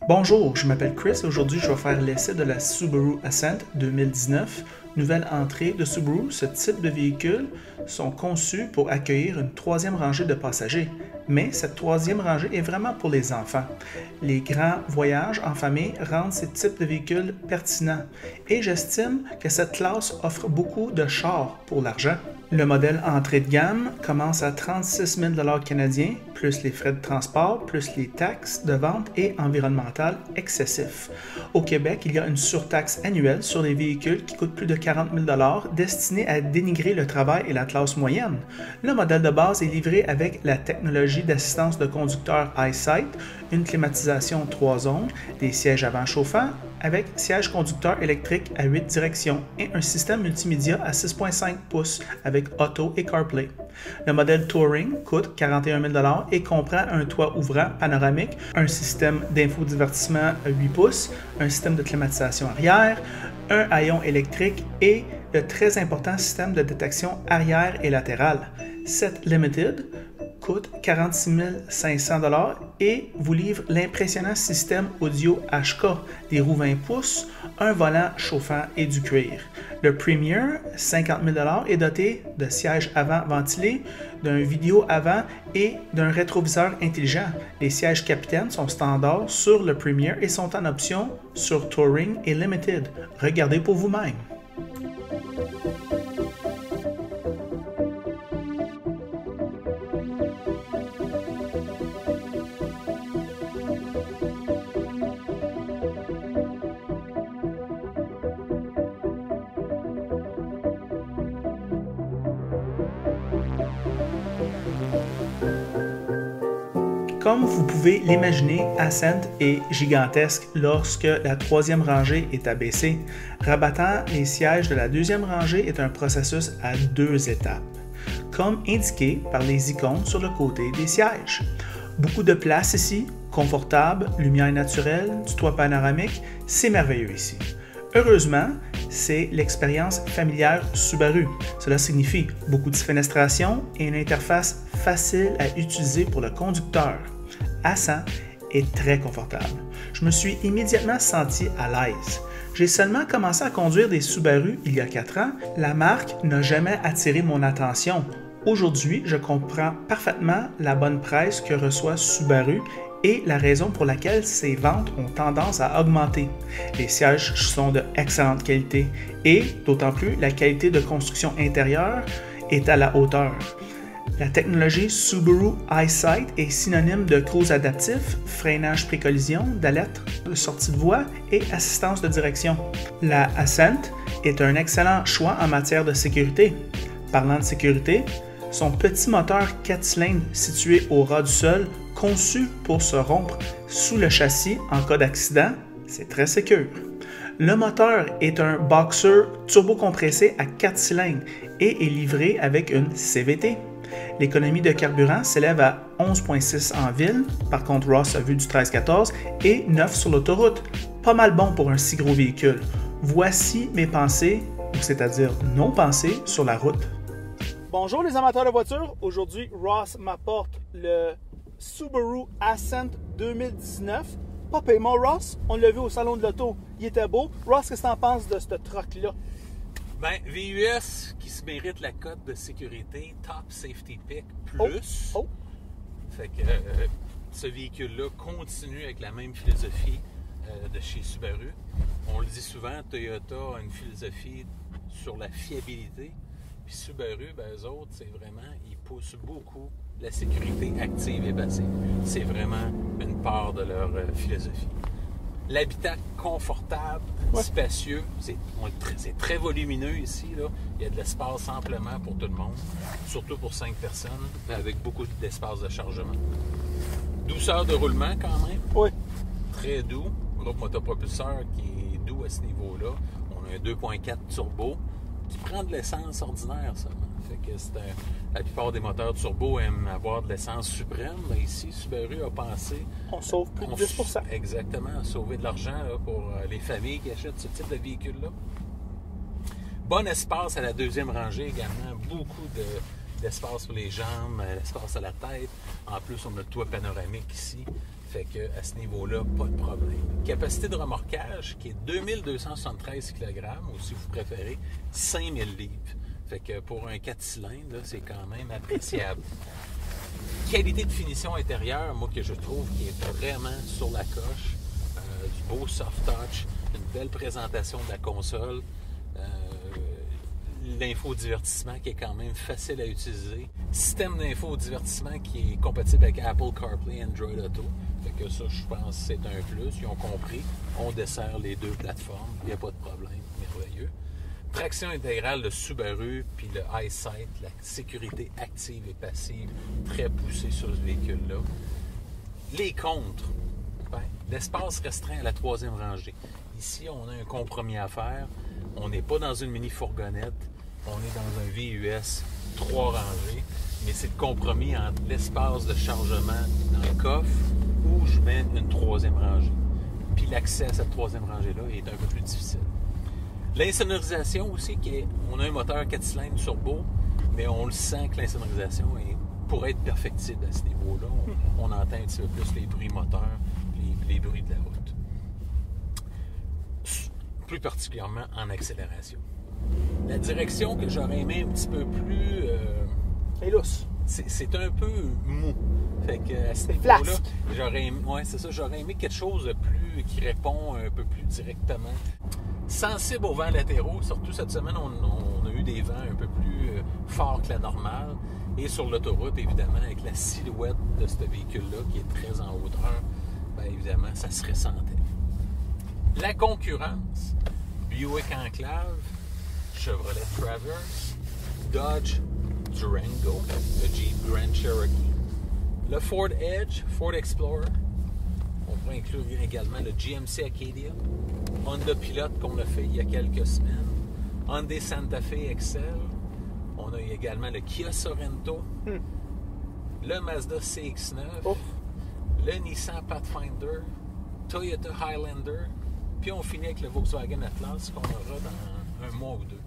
Bonjour, je m'appelle Chris et aujourd'hui je vais faire l'essai de la Subaru Ascent 2019. Nouvelle entrée de Subaru, ce type de véhicules sont conçus pour accueillir une troisième rangée de passagers. Mais cette troisième rangée est vraiment pour les enfants. Les grands voyages en famille rendent ces types de véhicules pertinents et j'estime que cette classe offre beaucoup de chars pour l'argent. Le modèle entrée de gamme commence à 36 000 canadiens, plus les frais de transport, plus les taxes de vente et environnementales excessifs. Au Québec, il y a une surtaxe annuelle sur les véhicules qui coûtent plus de 40 000 destinée à dénigrer le travail et la classe moyenne. Le modèle de base est livré avec la technologie d'assistance de conducteur EyeSight, une climatisation 3 zones, des sièges avant chauffants, avec siège conducteur électrique à 8 directions et un système multimédia à 6,5 pouces avec Auto et CarPlay. Le modèle Touring coûte 41 000 et comprend un toit ouvrant panoramique, un système d'infodivertissement à 8 pouces, un système de climatisation arrière, un haillon électrique et le très important système de détection arrière et latérale. Cette Limited coûte 46 500 et vous livre l'impressionnant système audio HK, des roues 20 pouces, un volant chauffant et du cuir. Le Premier, 50 000 est doté de sièges avant ventilés, d'un vidéo avant et d'un rétroviseur intelligent. Les sièges capitaines sont standards sur le Premier et sont en option sur Touring et Limited. Regardez pour vous-même. Comme vous pouvez l'imaginer, Ascent est gigantesque lorsque la troisième rangée est abaissée. Rabattant les sièges de la deuxième rangée est un processus à 2 étapes, comme indiqué par les icônes sur le côté des sièges. Beaucoup de place ici, confortable, lumière naturelle, du toit panoramique, c'est merveilleux ici. Heureusement, c'est l'expérience familière Subaru. Cela signifie beaucoup de fenestration et une interface facile à utiliser pour le conducteur. Ascent est très confortable. Je me suis immédiatement senti à l'aise. J'ai seulement commencé à conduire des Subaru il y a 4 ans. La marque n'a jamais attiré mon attention. Aujourd'hui, je comprends parfaitement la bonne presse que reçoit Subaru et la raison pour laquelle ses ventes ont tendance à augmenter. Les sièges sont de excellente qualité et, d'autant plus, la qualité de construction intérieure est à la hauteur. La technologie Subaru EyeSight est synonyme de cruise adaptif, freinage pré-collision, d'alerte de sortie de voie et assistance de direction. La Ascent est un excellent choix en matière de sécurité. Parlant de sécurité, son petit moteur 4 cylindres situé au ras du sol, conçu pour se rompre sous le châssis en cas d'accident, c'est très sécure. Le moteur est un Boxer turbocompressé à 4 cylindres et est livré avec une CVT. L'économie de carburant s'élève à 11,6 en ville, par contre Ross a vu du 13-14, et 9 sur l'autoroute. Pas mal bon pour un si gros véhicule. Voici mes pensées, ou c'est-à-dire nos pensées, sur la route. Bonjour les amateurs de voitures, aujourd'hui Ross m'apporte le Subaru Ascent 2019. Pas paiement Ross, on l'a vu au salon de l'auto, il était beau. Ross, qu'est-ce que tu en penses de ce truck-là? Ben, VUS qui se mérite la cote de sécurité Top Safety Pick Plus. Fait que ce véhicule-là continue avec la même philosophie de chez Subaru. On le dit souvent, Toyota a une philosophie sur la fiabilité. Puis Subaru, ben eux autres, c'est vraiment, ils poussent beaucoup la sécurité active et passive. C'est vraiment une part de leur philosophie. L'habitacle confortable, spacieux, c'est très volumineux ici, là. Il y a de l'espace amplement pour tout le monde, surtout pour 5 personnes, avec beaucoup d'espace de chargement. Douceur de roulement quand même, très doux. Groupe motopropulseur qui est doux à ce niveau-là. On a un 2.4 turbo qui prend de l'essence ordinaire, ça. Fait que la plupart des moteurs turbo aiment avoir de l'essence suprême. Mais ici, Subaru a pensé... On sauve plus de 10%. Exactement, sauver de l'argent là, pour les familles qui achètent ce type de véhicule-là. Bon espace à la deuxième rangée également. Beaucoup d'espace pour les jambes, l'espace à la tête. En plus, on a le toit panoramique ici. Fait qu'à ce niveau-là, pas de problème. Capacité de remorquage qui est 2273 kg, ou si vous préférez, 5000 livres. Fait que pour un 4 cylindres, là, c'est quand même appréciable. Qualité de finition intérieure, moi, que je trouve qui est vraiment sur la coche. Du beau soft touch, une belle présentation de la console. L'infodivertissement qui est quand même facile à utiliser. Système d'infodivertissement qui est compatible avec Apple CarPlay et Android Auto. Fait que ça, je pense, c'est un plus. Ils ont compris. On dessert les deux plateformes. Il n'y a pas de problème. Merveilleux. Traction intégrale de Subaru, puis le EyeSight, la sécurité active et passive, très poussée sur ce véhicule-là. Les contres. Ben, l'espace restreint à la 3e rangée. Ici, on a un compromis à faire. On n'est pas dans une mini-fourgonnette. On est dans un VUS 3 rangées, mais c'est le compromis entre l'espace de chargement dans le coffre où je mets une 3e rangée. Puis l'accès à cette 3e rangée-là est un peu plus difficile. L'insonorisation aussi, on a un moteur 4 cylindres turbo, mais on le sent que l'insonorisation pourrait être perfectible à ce niveau-là. On entend un petit peu plus les bruits moteurs, les bruits de la route. Plus particulièrement en accélération. La direction que j'aurais aimé un petit peu plus... Et lousse. C'est un peu mou. Fait que à ce niveau-là, j'aurais aimé quelque chose de plus qui répond un peu plus directement. Sensible aux vents latéraux, surtout cette semaine, on a eu des vents un peu plus forts que la normale. Et sur l'autoroute, évidemment, avec la silhouette de ce véhicule-là qui est très en hauteur, bien évidemment, ça se ressentait. La concurrence, Buick Enclave, Chevrolet Traverse, Dodge Durango, le Jeep Grand Cherokee, le Ford Edge, Ford Explorer. On pourrait inclure également le GMC Acadia, Honda Pilot qu'on a fait il y a quelques semaines, Hyundai Santa Fe XL. On a également le Kia Sorento, le Mazda CX-9, le Nissan Pathfinder, Toyota Highlander, puis on finit avec le Volkswagen Atlas qu'on aura dans un mois ou deux.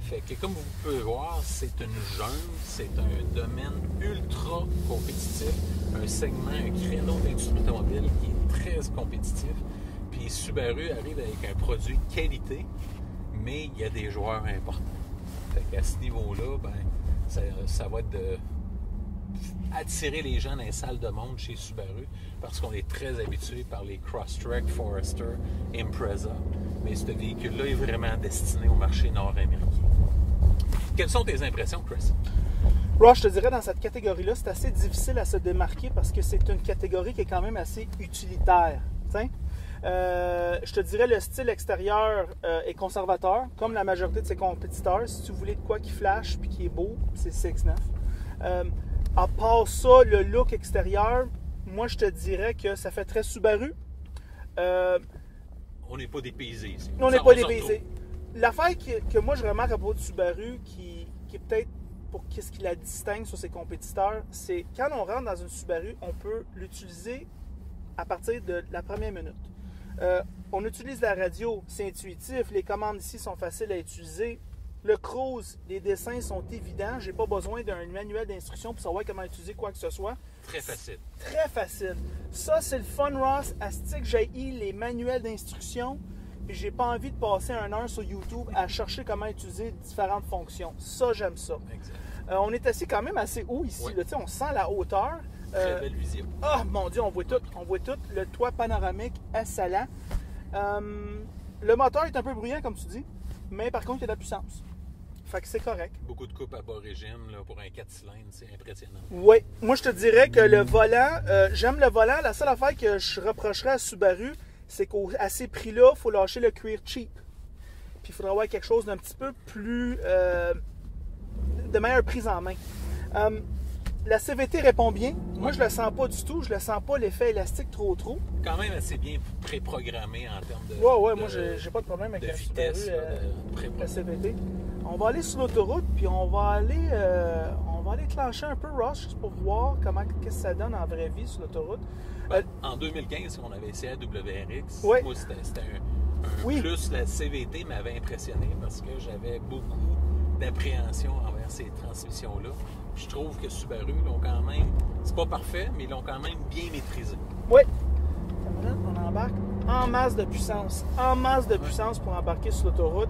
Fait que comme vous pouvez voir, c'est une jungle, c'est un domaine ultra compétitif, un segment, un créneau d'industrie automobile qui est très compétitif. Puis Subaru arrive avec un produit qualité, mais il y a des joueurs importants. Fait qu'à ce niveau-là, ben, ça va être de attirer les gens dans les salles de monde chez Subaru parce qu'on est très habitué par les Crosstrek, Forester, Impreza. Mais ce véhicule-là est vraiment destiné au marché nord-américain. Quelles sont tes impressions, Chris? Ross, je te dirais, dans cette catégorie-là, c'est assez difficile à se démarquer parce que c'est une catégorie qui est quand même assez utilitaire. Je te dirais, le style extérieur est conservateur, comme la majorité de ses compétiteurs. Si tu voulais de quoi qui flash puis qui est beau, c'est CX-9. À part ça, le look extérieur, moi, je te dirais que ça fait très Subaru. On n'est pas dépaysé ici. On n'est pas dépaysé. L'affaire que moi, je remarque à propos de Subaru, qui est peut-être pour qu'est-ce qui la distingue sur ses compétiteurs, c'est quand on rentre dans une Subaru, on peut l'utiliser à partir de la première minute. On utilise la radio, c'est intuitif, les commandes ici sont faciles à utiliser. Le cruise, les dessins sont évidents, j'ai pas besoin d'un manuel d'instruction pour savoir comment utiliser quoi que ce soit. Très facile. Très facile. Ça, c'est le fun, Ross. Asti que j'ai les manuels d'instruction, puis j'ai pas envie de passer 1 heure sur YouTube à chercher comment utiliser différentes fonctions. Ça, j'aime ça. Exact. On est assis quand même assez haut ici. Oui. Là, on sent la hauteur. Très belle vision. Oh mon Dieu, on voit tout. On voit tout. Le toit panoramique assaillant. Le moteur est un peu bruyant, comme tu dis, mais par contre, il y a de la puissance. Fait que c'est correct. Beaucoup de coupes à bas régime là, pour un 4 cylindres, c'est impressionnant. Oui. Moi, je te dirais que le volant, j'aime le volant. La seule affaire que je reprocherais à Subaru, c'est qu'à ces prix-là, il faut lâcher le cuir cheap. Puis il faudra avoir quelque chose d'un petit peu plus... de meilleure prise en main. La CVT répond bien. Moi, je le sens pas du tout. Je le sens pas l'effet élastique trop. Quand même assez bien préprogrammé en termes de... Ouais, moi, j'ai pas de problème avec de la vitesse, Subaru, la CVT. On va aller sur l'autoroute, puis on va aller clencher un peu, Ross, juste pour voir qu'est-ce que ça donne en vraie vie sur l'autoroute. En 2015, on avait essayé la WRX. Ouais. Moi, c'était plus la CVT m'avait impressionné parce que j'avais beaucoup d'appréhension envers ces transmissions-là. Je trouve que Subaru l'ont quand même, c'est pas parfait, mais ils l'ont quand même bien maîtrisé. Oui. On embarque en masse de puissance. En masse de puissance pour embarquer sur l'autoroute.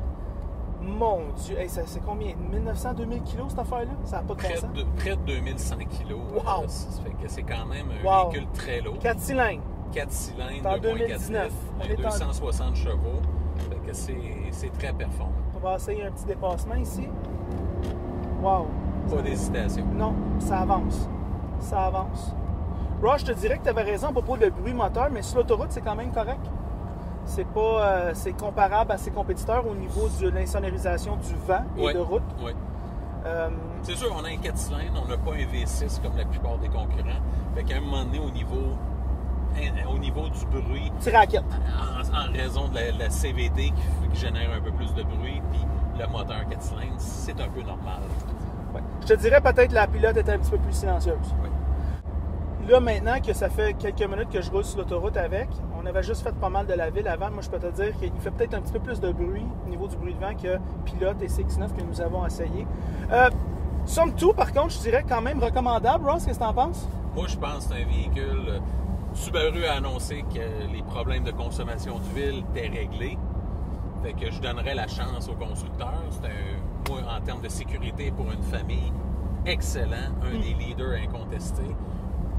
Mon Dieu, hey, c'est combien? 1900-2000 kilos cette affaire-là? Ça n'a pas de bon sens. Près de 2100 kilos. Wow. Ça fait que c'est quand même un véhicule très lourd. 4 cylindres. 4 cylindres, en 2.4 2019. litres, 260 chevaux. Fait que c'est très performant. On va essayer un petit dépassement ici. Wow. Pas d'hésitation. Non, ça avance. Ça avance. Ross, je te dirais que tu avais raison à propos du bruit moteur, mais sur l'autoroute, c'est quand même correct. C'est pas, c'est comparable à ses compétiteurs au niveau de l'insonorisation du vent et de route. Oui. C'est sûr, on a un 4 cylindres, on n'a pas un V6 comme la plupart des concurrents. Fait qu'à un moment donné, au niveau du bruit, tu raquettes. En raison de la CVT qui génère un peu plus de bruit, puis le moteur 4 cylindres, c'est un peu normal. Ouais. Je te dirais peut-être que la pilote est un petit peu plus silencieuse. Oui. Là, maintenant que ça fait quelques minutes que je roule sur l'autoroute avec, on avait juste fait pas mal de la ville avant. Moi, je peux te dire qu'il fait peut-être un petit peu plus de bruit au niveau du bruit de vent que Pilote et CX-9 que nous avons essayé. Somme toute, par contre, je dirais quand même recommandable. Ross, qu'est-ce que tu en penses? Moi, je pense que c'est un véhicule... Subaru a annoncé que les problèmes de consommation d'huile étaient réglés. Fait que je donnerais la chance au constructeur. C'est moi, en termes de sécurité pour une famille, excellent. Un des leaders incontestés.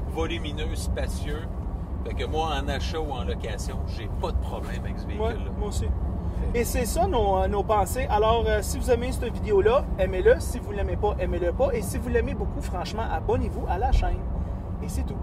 Volumineux, spacieux. Fait que moi, en achat ou en location, j'ai pas de problème avec ce véhicule-là. Ouais, moi aussi. Et c'est ça nos pensées. Alors, si vous aimez cette vidéo-là, aimez-le. Si vous ne l'aimez pas, aimez-le pas. Et si vous l'aimez beaucoup, franchement, abonnez-vous à la chaîne. Et c'est tout.